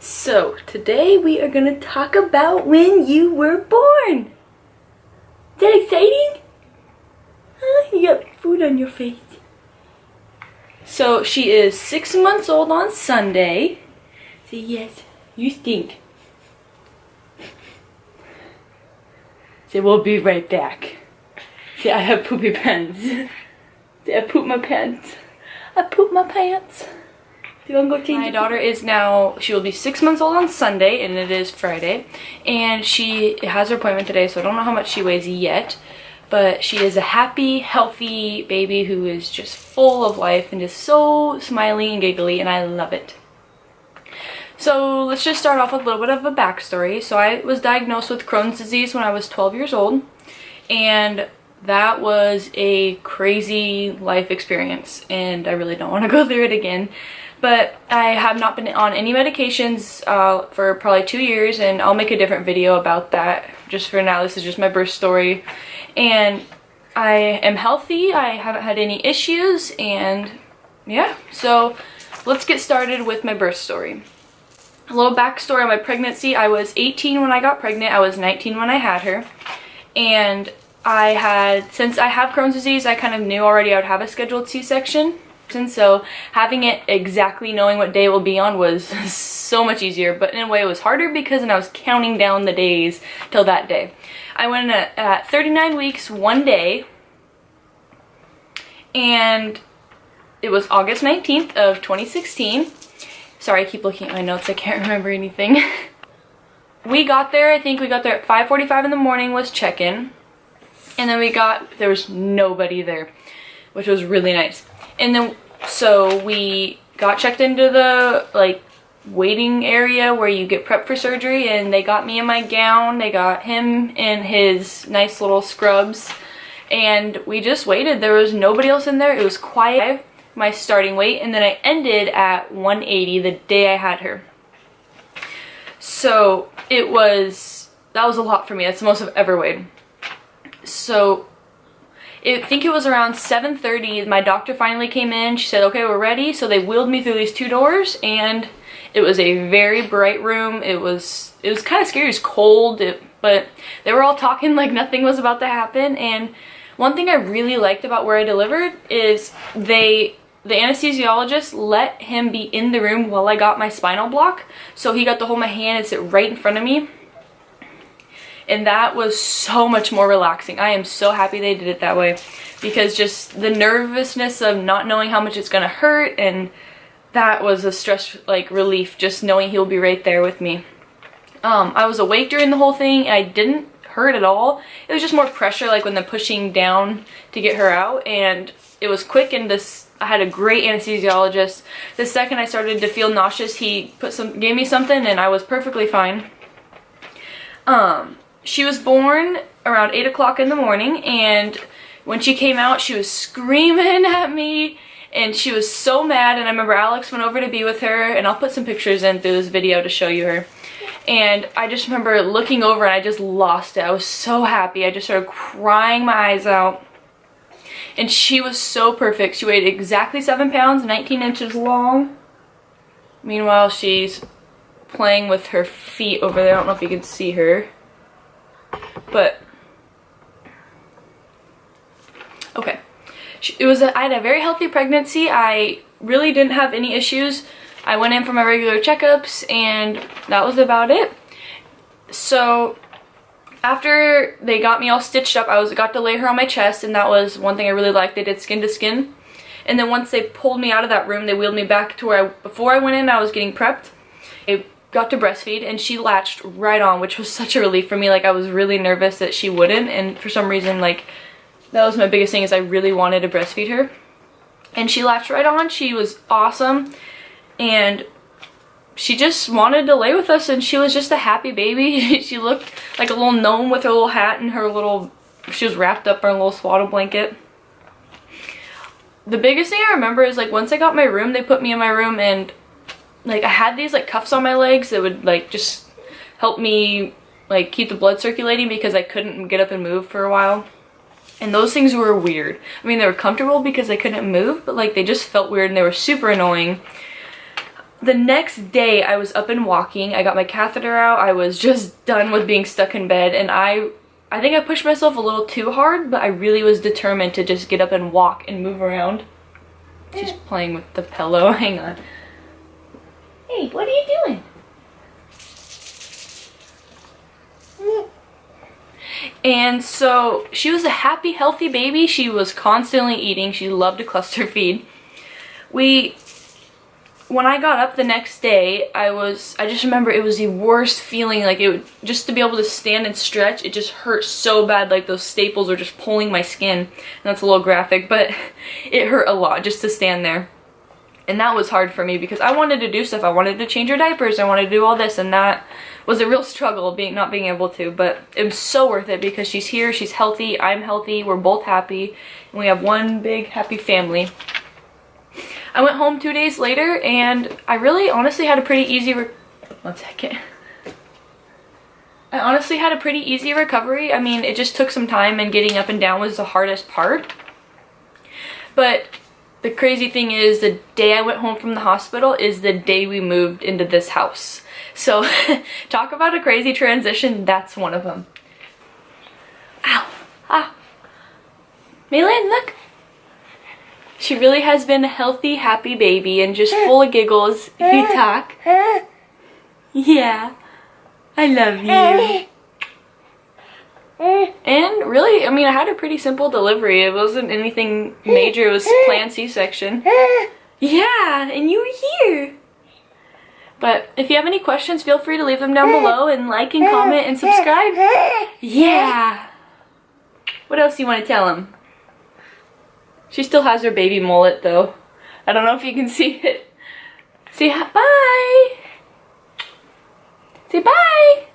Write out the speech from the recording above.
So, today we are going to talk about when you were born. Is that exciting? You got food on your face. So, she is 6 months old on Sunday. Say yes, you stink. Say, we'll be right back. Say, I have poopy pants. Say, I poop my pants. I poop my pants. My daughter is now, she will be 6 months old on Sunday, and it is Friday, and she has her appointment today, so I don't know how much she weighs yet, but she is a happy, healthy baby who is just full of life and is so smiley and giggly, and I love it. So let's just start off with a little bit of a backstory. So I was diagnosed with Crohn's disease when I was 12 years old, and that was a crazy life experience, and I really don't want to go through it again. But I have not been on any medications for probably 2 years, and I'll make a different video about that. Just for now, this is just my birth story. And I am healthy, I haven't had any issues, and yeah. So let's get started with my birth story. A little backstory on my pregnancy. I was 18 when I got pregnant, I was 19 when I had her. And since I have Crohn's disease, I kind of knew already I would have a scheduled C-section. And so having it exactly knowing what day it will be on was so much easier, but in a way it was harder because then I was counting down the days till that day. I went in at 39 weeks, 1 day, and it was August 19th of 2016. Sorry, I keep looking at my notes, I can't remember anything. We got there, I think we got there at 5:45 in the morning was check-in, and then there was nobody there, which was really nice. And then, so we got checked into the, waiting area where you get prepped for surgery, and they got me in my gown, they got him in his nice little scrubs, and we just waited. There was nobody else in there. It was quiet, my starting weight, and then I ended at 180 the day I had her. So, that was a lot for me. That's the most I've ever weighed. So, I think it was around 7:30, my doctor finally came in. She said, okay, we're ready. So they wheeled me through these 2 doors, and it was a very bright room. It was kind of scary. It was cold, but they were all talking like nothing was about to happen. And one thing I really liked about where I delivered is the anesthesiologist let him be in the room while I got my spinal block. So he got to hold my hand and sit right in front of me. And that was so much more relaxing. I am so happy they did it that way, because just the nervousness of not knowing how much it's gonna hurt, and that was a stress relief, just knowing he'll be right there with me. I was awake during the whole thing, and I didn't hurt at all. It was just more pressure, like when they're pushing down to get her out, and it was quick, and I had a great anesthesiologist. The second I started to feel nauseous, he gave me something, and I was perfectly fine. She was born around 8 o'clock in the morning, and when she came out, she was screaming at me, and she was so mad. And I remember Alex went over to be with her, and I'll put some pictures in through this video to show you her. And I just remember looking over, and I just lost it. I was so happy. I just started crying my eyes out. And she was so perfect. She weighed exactly 7 pounds, 19 inches long. Meanwhile, she's playing with her feet over there. I don't know if you can see her. But, okay. I had a very healthy pregnancy. I really didn't have any issues. I went in for my regular checkups, and that was about it. So, after they got me all stitched up, I got to lay her on my chest, and that was one thing I really liked. They did skin to skin. And then once they pulled me out of that room, they wheeled me back to where before I went in, I was getting prepped. I got to breastfeed, and she latched right on, which was such a relief for me. I was really nervous that she wouldn't, and for some reason, that was my biggest thing, is I really wanted to breastfeed her. And she latched right on. She was awesome, and she just wanted to lay with us, and she was just a happy baby. She looked like a little gnome with her little hat and she was wrapped up in a little swaddle blanket. The biggest thing I remember is once I got my room, they put me in my room, and I had these cuffs on my legs that would just help me keep the blood circulating, because I couldn't get up and move for a while. And those things were weird. They were comfortable because I couldn't move, but they just felt weird, and they were super annoying. the next day I was up and walking. I got my catheter out. I was just done with being stuck in bed, and I think I pushed myself a little too hard, but I really was determined to just get up and walk and move around. She's playing with the pillow. Hang on. Hey, what are you doing? And so she was a happy, healthy baby. She was constantly eating. She loved to cluster feed. When I got up the next day, I just remember it was the worst feeling. Like, just to be able to stand and stretch, it just hurt so bad. Like those staples were just pulling my skin. And that's a little graphic, but it hurt a lot just to stand there. And that was hard for me because I wanted to do stuff. I wanted to change her diapers. I wanted to do all this, and that was a real struggle, not being able to. But it was so worth it because she's here, she's healthy, I'm healthy, we're both happy, and we have one big happy family. I went home 2 days later, and I really honestly had a pretty easy I honestly had a pretty easy recovery. I mean, it just took some time, and getting up and down was the hardest part. But the crazy thing is, the day I went home from the hospital is the day we moved into this house. So, talk about a crazy transition, that's one of them. Ow! Ah! Maylin, look! She really has been a healthy, happy baby and just full of giggles. If you talk. Yeah. I love you. And really, I mean, I had a pretty simple delivery. It wasn't anything major. It was planned C-section. Yeah, and you were here. But if you have any questions, feel free to leave them down below and like and comment and subscribe. Yeah. What else do you want to tell them? She still has her baby mullet though. I don't know if you can see it. Say bye. Say bye.